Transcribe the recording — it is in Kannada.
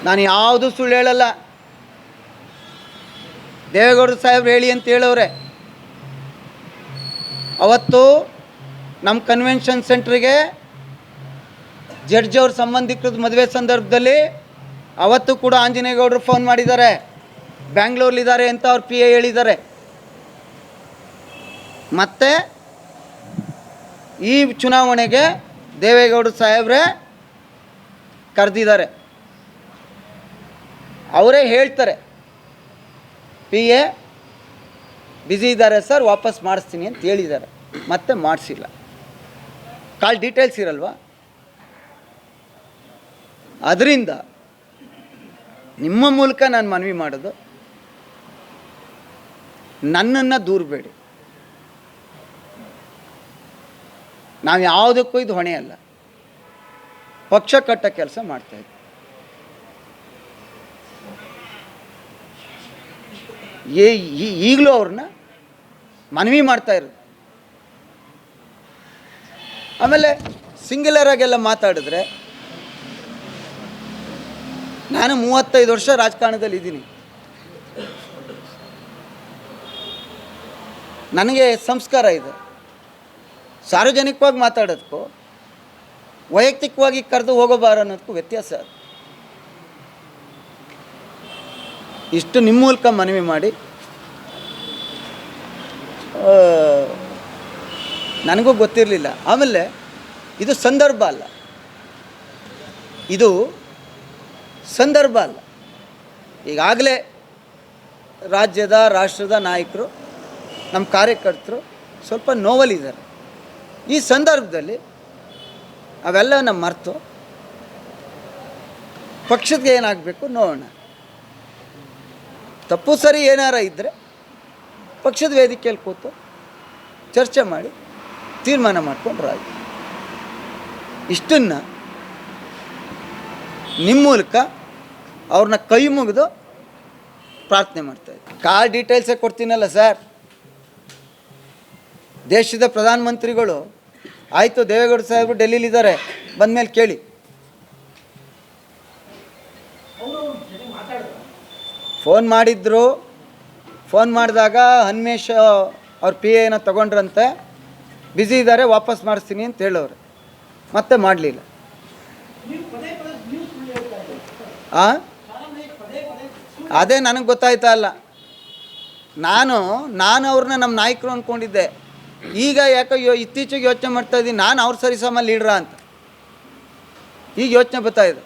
ನಾನು ಯಾವುದು ಸುಳ್ಳು ಹೇಳಲ್ಲ. ದೇವೇಗೌಡರು ಸಾಹೇಬ್ರು ಹೇಳಿ ಅಂತ ಹೇಳವ್ರೆ. ಅವತ್ತು ನಮ್ಮ ಕನ್ವೆನ್ಷನ್ ಸೆಂಟ್ರಿಗೆ ಜಡ್ಜ್ ಅವ್ರ ಸಂಬಂಧಿಕರದ ಮದುವೆ ಸಂದರ್ಭದಲ್ಲಿ ಅವತ್ತು ಕೂಡ ಆಂಜನೇಯಗೌಡರು ಫೋನ್ ಮಾಡಿದ್ದಾರೆ, ಬ್ಯಾಂಗ್ಳೂರ್ಲಿದ್ದಾರೆ ಅಂತ ಅವ್ರ PA ಹೇಳಿದ್ದಾರೆ. ಮತ್ತು ಈ ಚುನಾವಣೆಗೆ ದೇವೇಗೌಡರು ಸಾಹೇಬ್ರೇ ಕರೆದಿದ್ದಾರೆ. ಅವರೇ ಹೇಳ್ತಾರೆ, PA ಬ್ಯುಸಿ ಇದ್ದಾರೆ ಸರ್, ವಾಪಸ್ ಮಾಡಿಸ್ತೀನಿ ಅಂತ ಹೇಳಿದ್ದಾರೆ. ಮತ್ತೆ ಮಾಡಿಸಿಲ್ಲ. ಕಾಲ್ ಡೀಟೇಲ್ಸ್ ಇರಲ್ವಾ? ಅದರಿಂದ ನಿಮ್ಮ ಮೂಲಕ ನಾನು ಮನವಿ ಮಾಡೋದು, ನನ್ನನ್ನು ದೂರಬೇಡಿ. ನಾವು ಯಾವುದಕ್ಕೂ ಇದು ಹೊಣೆ ಅಲ್ಲ. ಪಕ್ಷ ಕಟ್ಟ ಕೆಲಸ ಮಾಡ್ತಾಯಿದ್ವಿ. ಈಗಲೂ ಅವ್ರನ್ನ ಮನವಿ ಮಾಡ್ತಾ ಇರೋದು. ಆಮೇಲೆ ಸಿಂಗ್ಯುಲರಾಗೆಲ್ಲ ಮಾತಾಡಿದ್ರೆ, ನಾನು 35 ವರ್ಷ ರಾಜಕಾರಣದಲ್ಲಿ ಇದ್ದೀನಿ. ನನಗೆ ಸಂಸ್ಕಾರ ಇದೆ. ಸಾರ್ವಜನಿಕವಾಗಿ ಮಾತಾಡೋದಕ್ಕೂ ವೈಯಕ್ತಿಕವಾಗಿ ಕರೆದು ಹೋಗೋಬಾರ ಅನ್ನೋದಕ್ಕೂ ವ್ಯತ್ಯಾಸ. ಇಷ್ಟು ನಿಮ್ಮ ಮೂಲಕ ಮನವಿ ಮಾಡಿ, ನನಗೂ ಗೊತ್ತಿರಲಿಲ್ಲ. ಆಮೇಲೆ ಇದು ಸಂದರ್ಭ ಅಲ್ಲ, ಇದು ಸಂದರ್ಭ ಅಲ್ಲ. ಈಗಾಗಲೇ ರಾಜ್ಯದ ರಾಷ್ಟ್ರದ ನಾಯಕರು, ನಮ್ಮ ಕಾರ್ಯಕರ್ತರು ಸ್ವಲ್ಪ ನೋವಲ್ಲಿದ್ದಾರೆ. ಈ ಸಂದರ್ಭದಲ್ಲಿ ಅವೆಲ್ಲನ ಮರೆತು ಪಕ್ಷಕ್ಕೆ ಏನಾಗಬೇಕು ನೋಡೋಣ. ತಪ್ಪು ಸರಿ ಏನಾರ ಇದ್ದರೆ ಪಕ್ಷದ ವೇದಿಕೆಯಲ್ಲಿ ಕೂತು ಚರ್ಚೆ ಮಾಡಿ ತೀರ್ಮಾನ ಮಾಡಿಕೊಂಡ್ರೆ ಆಯಿತು. ಇಷ್ಟನ್ನು ನಿಮ್ಮ ಮೂಲಕ ಅವ್ರನ್ನ ಕೈ ಮುಗಿದು ಪ್ರಾರ್ಥನೆ ಮಾಡ್ತಾಯಿದ್ದೆ. ಕಾಲ್ ಡೀಟೇಲ್ಸೇ ಕೊಡ್ತೀನಲ್ಲ ಸರ್. ದೇಶದ ಪ್ರಧಾನಮಂತ್ರಿಗಳು ಆಯಿತು, ದೇವೇಗೌಡ ಸಾಹೇಬರು ಡೆಲ್ಲಿಲಿದ್ದಾರೆ, ಬಂದಮೇಲೆ ಕೇಳಿ. ಫೋನ್ ಮಾಡಿದ್ರು. ಫೋನ್ ಮಾಡಿದಾಗ ಹನ್ಮೇಶ್ ಅವ್ರ PA ಏನೋ ತೊಗೊಂಡ್ರಂತೆ, ಬ್ಯುಸಿ ಇದ್ದಾರೆ, ವಾಪಸ್ ಮಾಡಿಸ್ತೀನಿ ಅಂತ ಹೇಳೋರು. ಮತ್ತೆ ಮಾಡಲಿಲ್ಲ. ಅದೇ ನನಗೆ ಗೊತ್ತಾಯ್ತಾ ಅಲ್ಲ. ನಾನು ಅವ್ರನ್ನ ನಮ್ಮ ನಾಯಕರು ಅಂದ್ಕೊಂಡಿದ್ದೆ. ಈಗ ಯಾಕೋ ಇತ್ತೀಚೆಗೆ ಯೋಚನೆ ಮಾಡ್ತಾಯಿದ್ದೀನಿ, ನಾನು ಅವ್ರ ಸರಿಸಮ ಲೀಡ್ರಾ ಅಂತ. ಈಗ ಯೋಚನೆ ಬರ್ತಾಯಿದೆ.